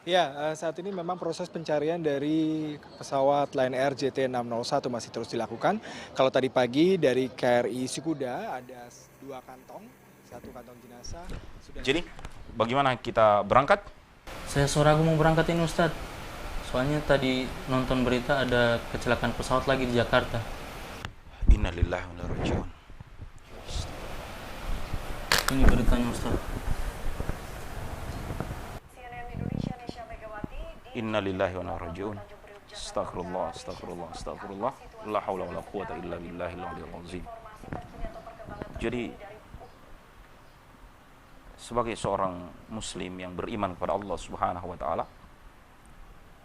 Ya, saat ini memang proses pencarian dari pesawat Lion Air JT601 masih terus dilakukan. Kalau tadi pagi dari KRI Sikuda ada dua kantong, satu kantong jenazah sudah Jadi, bagaimana kita berangkat? Saya sore aku mau berangkat ini Ustadz. Soalnya tadi nonton berita ada kecelakaan pesawat lagi di Jakarta. Innalillahi wa inna ilaihi raji'un. Ini beritanya Ustadz. Innalillahi wa inna ilaihi raji'un. Astagfirullah, astagfirullah, astagfirullah. La haula wala quwata illa billahil aliyyil azim. Jadi, sebagai seorang muslim yang beriman kepada Allah Subhanahu wa taala,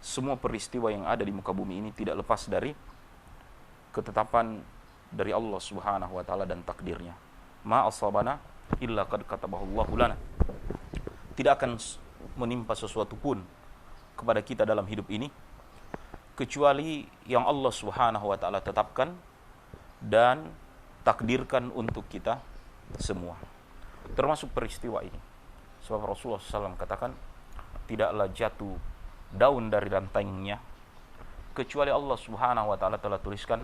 semua peristiwa yang ada di muka bumi ini tidak lepas dari ketetapan dari Allah Subhanahu wa taala dan takdirnya. Ma asabana illa qad katabahu Allahu lana. Tidak akan menimpa sesuatu pun kepada kita dalam hidup ini kecuali yang Allah Subhanahu wa taala tetapkan dan takdirkan untuk kita semua. Termasuk peristiwa ini. Sebab Rasulullah SAW katakan, tidaklah jatuh daun dari rantainya kecuali Allah Subhanahu wa taala telah tuliskan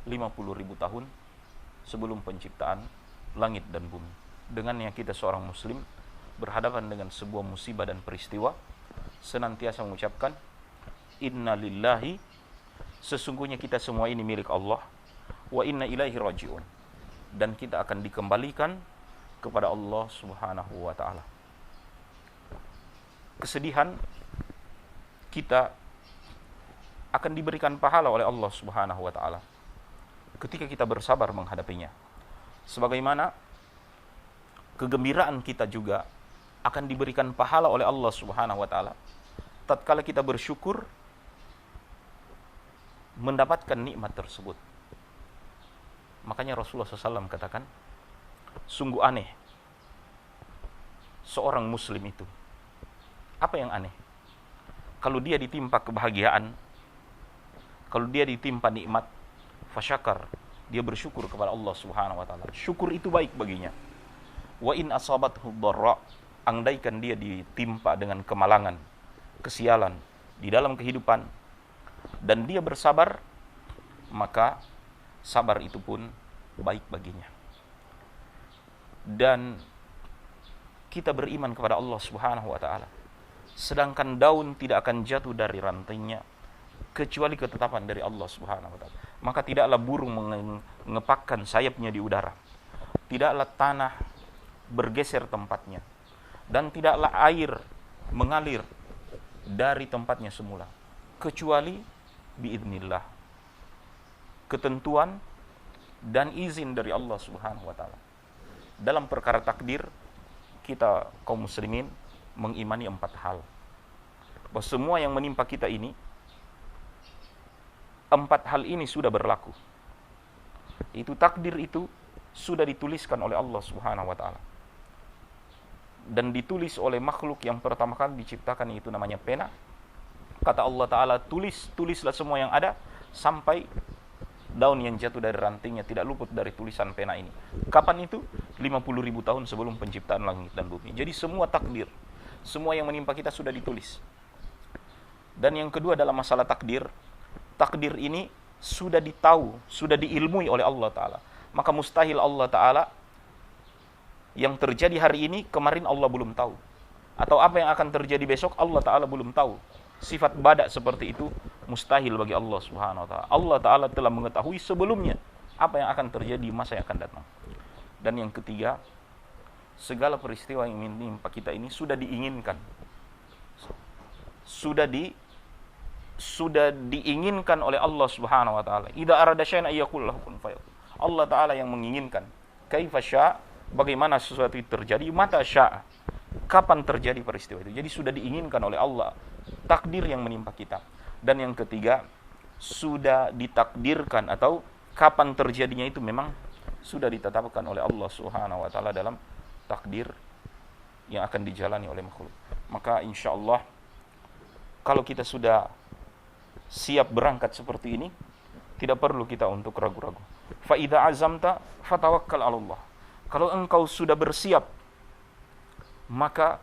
50.000 tahun sebelum penciptaan langit dan bumi. Dengannya kita seorang muslim berhadapan dengan sebuah musibah dan peristiwa, senantiasa mengucapkan inna lillahi, sesungguhnya kita semua ini milik Allah, wa inna ilaihi raji'un, dan kita akan dikembalikan kepada Allah Subhanahu wa taala. Kesedihan kita akan diberikan pahala oleh Allah Subhanahu wa taala ketika kita bersabar menghadapinya. Sebagaimana kegembiraan kita juga akan diberikan pahala oleh Allah Subhanahu wa taala tatkala kita bersyukur mendapatkan nikmat tersebut. Makanya Rasulullah SAW katakan, sungguh aneh seorang muslim itu. Apa yang aneh? Kalau dia ditimpa kebahagiaan, kalau dia ditimpa nikmat, fasyakar, dia bersyukur kepada Allah Subhanahu wa taala. Syukur itu baik baginya. Wa in asabathu dharra, andaikan dia ditimpa dengan kemalangan, kesialan di dalam kehidupan dan dia bersabar, maka sabar itu pun baik baginya. Dan kita beriman kepada Allah Subhanahu wa taala. Sedangkan daun tidak akan jatuh dari rantainya kecuali ketetapan dari Allah Subhanahu wa taala. Maka tidaklah burung mengepakkan sayapnya di udara. Tidaklah tanah bergeser tempatnya. Dan tidaklah air mengalir dari tempatnya semula kecuali biidznillah, ketentuan dan izin dari Allah Subhanahu wa taala. Dalam perkara takdir, kita kaum muslimin mengimani 4 hal. Bahwa semua yang menimpa kita ini, 4 hal ini sudah berlaku. Itu takdir itu sudah dituliskan oleh Allah Subhanahu wa taala. Dan ditulis oleh makhluk yang pertama kali diciptakan, itu namanya pena. Kata Allah Ta'ala, tulislah semua yang ada, sampai daun yang jatuh dari rantingnya tidak luput dari tulisan pena ini. Kapan itu? 50.000 tahun sebelum penciptaan langit dan bumi. Jadi semua takdir, semua yang menimpa kita sudah ditulis. Dan yang kedua dalam masalah takdir, takdir ini sudah ditahu, sudah diilmui oleh Allah Ta'ala. Maka mustahil Allah Ta'ala yang terjadi hari ini, kemarin Allah belum tahu. Atau apa yang akan terjadi besok, Allah Ta'ala belum tahu. Sifat badak seperti itu mustahil bagi Allah Subhanahu wa taala. Allah Ta'ala telah mengetahui sebelumnya apa yang akan terjadi di masa yang akan datang. Dan yang ketiga, segala peristiwa yang menimpa kita ini sudah diinginkan. Sudah diinginkan oleh Allah Subhanahu wa taala. Idza arada syai'an ayyakul lahu kun fayakun. Allah Ta'ala yang menginginkan. Kaifa syaa', bagaimana sesuatu itu terjadi, mata syaa', kapan terjadi peristiwa itu. Jadi sudah diinginkan oleh Allah takdir yang menimpa kita. Dan yang ketiga, sudah ditakdirkan atau kapan terjadinya itu memang sudah ditetapkan oleh Allah Subhanahu wa taala dalam takdir yang akan dijalani oleh makhluk. Maka insyaallah kalau kita sudah siap berangkat seperti ini, tidak perlu kita untuk ragu-ragu. Fa idza azamta fatawakkal 'ala Allah. Kalau engkau sudah bersiap, maka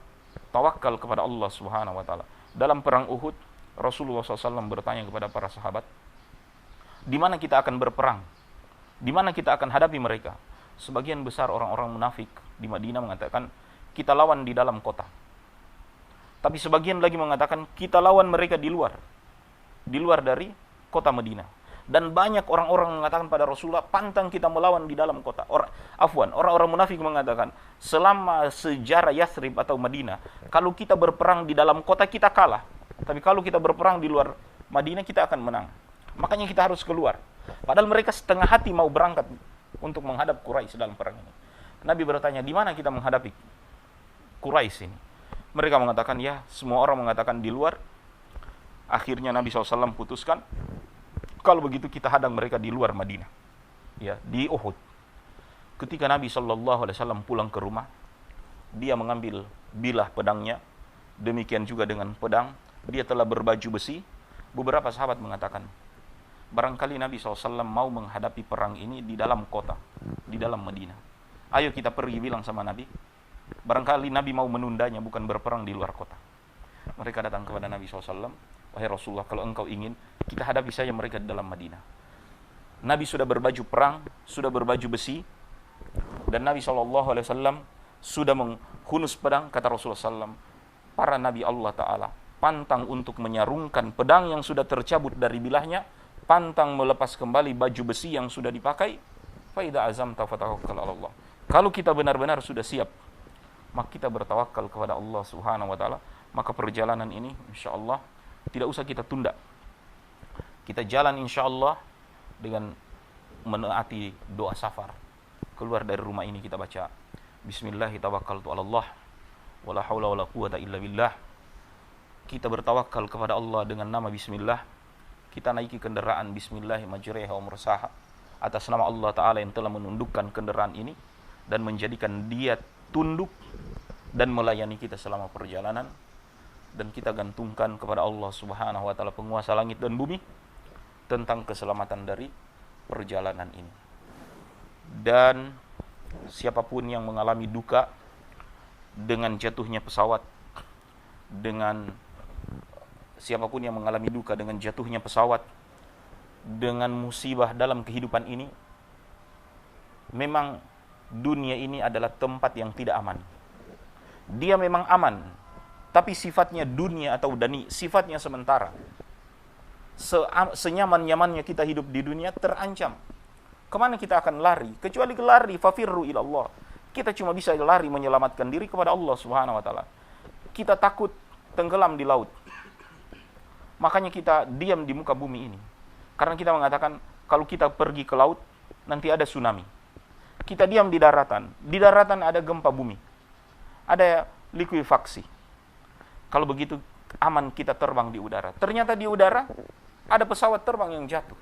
tawakal kepada Allah Subhanahu wa taala. Dalam perang Uhud, Rasulullah SAW bertanya kepada para sahabat, di mana kita akan berperang? Di mana kita akan hadapi mereka? Sebagian besar orang-orang munafik di Madinah mengatakan, kita lawan di dalam kota. Tapi sebagian lagi mengatakan, kita lawan mereka di luar dari kota Madinah. Dan banyak orang-orang mengatakan pada Rasulullah, pantang kita melawan di dalam kota. Orang-orang munafik mengatakan, selama sejarah Yathrib atau Madinah, kalau kita berperang di dalam kota kita kalah. Tapi kalau kita berperang di luar Madinah kita akan menang. Makanya kita harus keluar. Padahal mereka setengah hati mau berangkat untuk menghadap Quraisy dalam perang ini. Nabi bertanya, di mana kita menghadapi Quraisy ini? Mereka mengatakan, ya, semua orang mengatakan di luar. Akhirnya Nabi SAW putuskan, kalau begitu kita hadang mereka di luar Madinah, ya, di Uhud. Ketika Nabi SAW pulang ke rumah, dia mengambil bilah pedangnya, demikian juga dengan pedang. Dia telah berbaju besi. Beberapa sahabat mengatakan, barangkali Nabi SAW mau menghadapi perang ini di dalam kota, di dalam Madinah. Ayo kita pergi bilang sama Nabi, barangkali Nabi mau menundanya, bukan berperang di luar kota. Mereka datang kepada Nabi SAW, wahai Rasulullah, kalau engkau ingin, kita hadapi saja mereka di dalam Madinah. Nabi sudah berbaju perang, sudah berbaju besi, dan Nabi SAW sudah menghunus pedang. Kata Rasulullah SAW, para Nabi Allah Ta'ala pantang untuk menyarungkan pedang yang sudah tercabut dari bilahnya, pantang melepas kembali baju besi yang sudah dipakai. Faida azamta fatawakkal 'ala Allah. Kalau kita benar-benar sudah siap, maka kita bertawakal kepada Allah Subhanahu wa Ta'ala. Maka perjalanan ini insyaallah tidak usah kita tunda. Kita jalan insyaallah dengan menaati doa safar. Keluar dari rumah ini kita baca Bismillahirrahmanirrahim, Allah wala haula wala quwata illa billah. Kita bertawakal kepada Allah dengan nama Bismillah. Kita naiki kendaraan Bismillah majriha wa mursaha, atas nama Allah Ta'ala yang telah menundukkan kendaraan ini dan menjadikan dia tunduk dan melayani kita selama perjalanan. Dan kita gantungkan kepada Allah Subhanahu wa Ta'ala, penguasa langit dan bumi, tentang keselamatan dari perjalanan ini. Dan siapapun yang mengalami duka dengan jatuhnya pesawat, dengan musibah dalam kehidupan ini, memang dunia ini adalah tempat yang tidak aman. Dia memang aman, tapi sifatnya dunia atau dani, sifatnya sementara. Senyaman-nyamannya kita hidup di dunia terancam. Kemana kita akan lari? Kecuali lari, fafirru ilallah. Kita cuma bisa lari menyelamatkan diri kepada Allah Subhanahu wa Ta'ala. Kita takut tenggelam di laut, makanya kita diam di muka bumi ini. Karena kita mengatakan, kalau kita pergi ke laut, nanti ada tsunami. Kita diam di daratan ada gempa bumi, ada likuifaksi. Kalau begitu aman kita terbang di udara. Ternyata di udara ada pesawat terbang yang jatuh.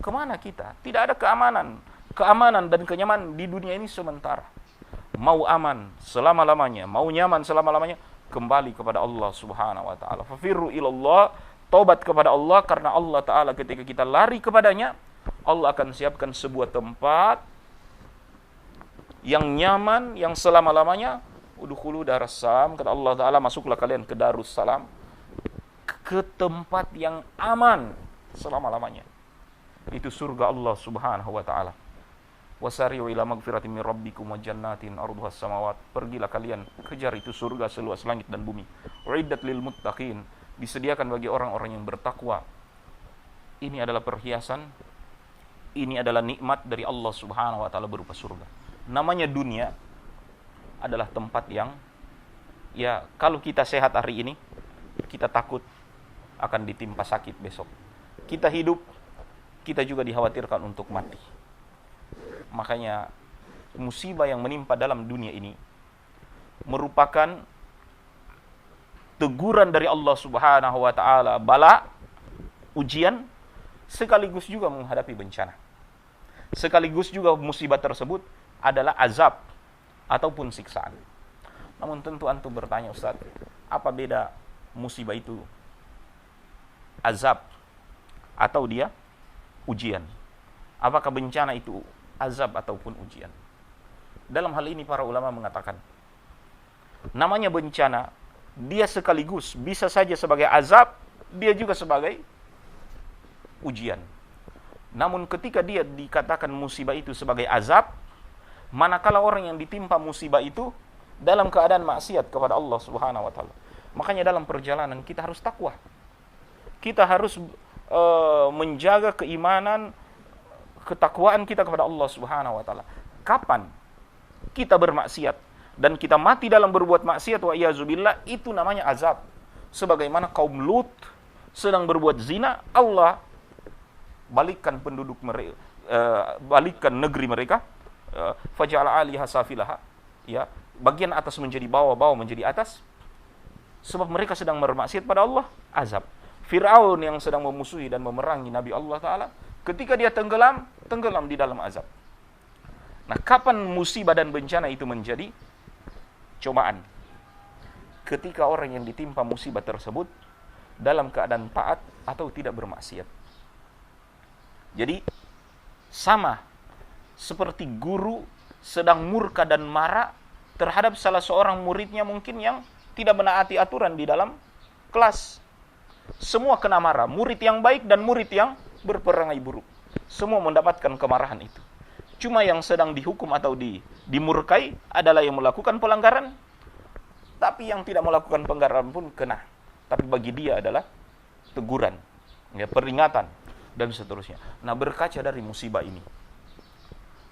Kemana kita? Tidak ada keamanan. Keamanan dan kenyamanan di dunia ini sementara. Mau aman selama-lamanya, mau nyaman selama-lamanya, kembali kepada Allah Subhanahu wa Ta'ala. Fafirru ilallah, taubat kepada Allah, karena Allah Ta'ala ketika kita lari kepadanya, Allah akan siapkan sebuah tempat yang nyaman, yang selama-lamanya. Udkhulu darassalam, kata Allah Ta'ala, masuklah kalian ke Darussalam, ke tempat yang aman selama-lamanya. Itu surga Allah Subhanahu wa Ta'ala. Wasari'u ila magfiratin min rabbikum wa jannatin arduhas samawat. Pergilah kalian kejar itu surga seluas langit dan bumi. Uiddat lil muttaqin, disediakan bagi orang-orang yang bertakwa. Ini adalah perhiasan, ini adalah nikmat dari Allah Subhanahu wa Ta'ala berupa surga. Namanya dunia adalah tempat yang, ya, kalau kita sehat hari ini, kita takut akan ditimpa sakit besok. Kita hidup, kita juga dikhawatirkan untuk mati. Makanya musibah yang menimpa dalam dunia ini merupakan teguran dari Allah Subhanahu wa Ta'ala, bala, ujian, sekaligus juga menghadapi bencana. Sekaligus juga musibah tersebut adalah azab ataupun siksaan. Namun tentu antum bertanya, Ustaz, apa beda musibah itu azab atau dia ujian? Apakah bencana itu azab ataupun ujian? Dalam hal ini para ulama mengatakan, namanya bencana dia sekaligus bisa saja sebagai azab, dia juga sebagai ujian. Namun ketika dia dikatakan musibah itu sebagai azab, manakala orang yang ditimpa musibah itu dalam keadaan maksiat kepada Allah Subhanahu wa taala. Makanya dalam perjalanan kita harus takwa. Kita harus menjaga keimanan, ketakwaan kita kepada Allah Subhanahu wa taala. Kapan kita bermaksiat dan kita mati dalam berbuat maksiat, wa iyazubillah, itu namanya azab. Sebagaimana kaum Lut sedang berbuat zina, Allah balikkan penduduk mereka, balikkan negeri mereka, faja'ala 'aliha safilaha, ya, bagian atas menjadi bawah, bawah menjadi atas, sebab mereka sedang bermaksiat pada Allah, azab. Fir'aun yang sedang memusuhi dan memerangi Nabi Allah Ta'ala, ketika dia tenggelam di dalam azab. Nah, kapan musibah dan bencana itu menjadi cobaan? Ketika orang yang ditimpa musibah tersebut dalam keadaan taat atau tidak bermaksiat. Jadi, sama seperti guru sedang murka dan marah terhadap salah seorang muridnya mungkin yang tidak menaati aturan di dalam kelas. Semua kena marah, murid yang baik dan murid yang berperangai buruk. Semua mendapatkan kemarahan itu. Cuma yang sedang dihukum atau dimurkai adalah yang melakukan pelanggaran, tapi yang tidak melakukan pelanggaran pun kena. Tapi bagi dia adalah teguran, ya, peringatan, dan seterusnya. Nah, berkaca dari musibah ini,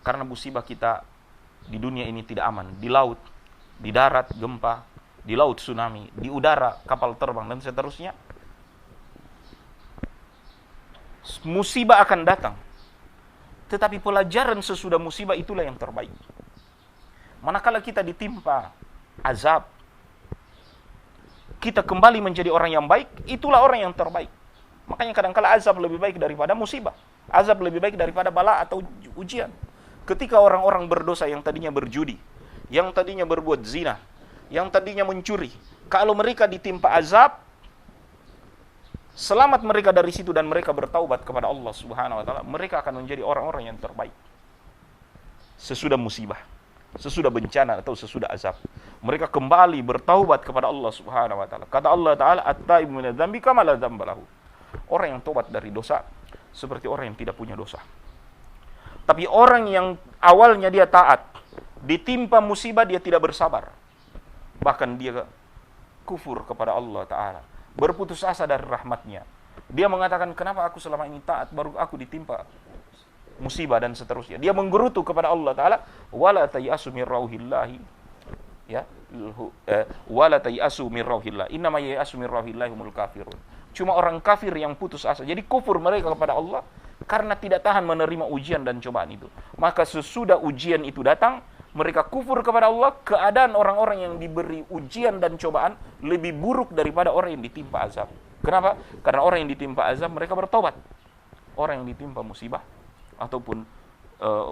karena musibah kita di dunia ini tidak aman, di laut, di darat gempa, di laut tsunami, di udara kapal terbang, dan seterusnya. Musibah akan datang, tetapi pelajaran sesudah musibah itulah yang terbaik. Manakala kita ditimpa azab, kita kembali menjadi orang yang baik, itulah orang yang terbaik. Makanya kadang-kala azab lebih baik daripada musibah. Azab lebih baik daripada bala atau ujian. Ketika orang-orang berdosa yang tadinya berjudi, yang tadinya berbuat zina, yang tadinya mencuri, kalau mereka ditimpa azab, selamat mereka dari situ dan mereka bertaubat kepada Allah Subhanahu wa taala, mereka akan menjadi orang-orang yang terbaik. Sesudah musibah, sesudah bencana atau sesudah azab, mereka kembali bertaubat kepada Allah Subhanahu wa taala. Kata Allah Taala, "At-taibu minadz-dzambi kama la dzamba lahu." Orang yang tobat dari dosa seperti orang yang tidak punya dosa. Tapi orang yang awalnya dia taat, ditimpa musibah dia tidak bersabar. Bahkan dia kufur kepada Allah Ta'ala, berputus asa dari rahmatnya. Dia mengatakan, kenapa aku selama ini taat, baru aku ditimpa musibah dan seterusnya. Dia menggerutu kepada Allah Ta'ala, wala tayasu min rauhillahi, ya, wala tayasu min rauhillah, innama yayasu min rauhillahi humul kafirun. Cuma orang kafir yang putus asa. Jadi kufur mereka kepada Allah karena tidak tahan menerima ujian dan cobaan itu. Maka sesudah ujian itu datang, mereka kufur kepada Allah. Keadaan orang-orang yang diberi ujian dan cobaan lebih buruk daripada orang yang ditimpa azab. Kenapa? Karena orang yang ditimpa azab mereka bertobat. Orang yang ditimpa musibah ataupun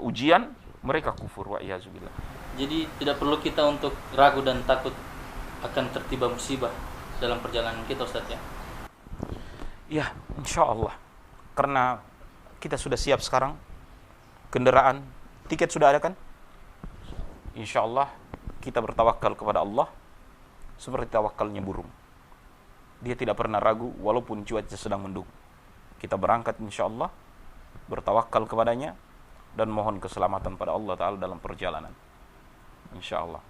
ujian mereka kufur, wa iyazubillah. Jadi tidak perlu kita untuk ragu dan takut akan tertiba musibah dalam perjalanan kita, Ustaz, ya? Ya, insya Allah. Karena kita sudah siap sekarang. Kendaraan, tiket sudah ada kan? Insya Allah kita bertawakal kepada Allah seperti tawakalnya burung. Dia tidak pernah ragu walaupun cuaca sedang mendung. Kita berangkat insya Allah, bertawakal kepadanya dan mohon keselamatan pada Allah Ta'ala dalam perjalanan. Insya Allah.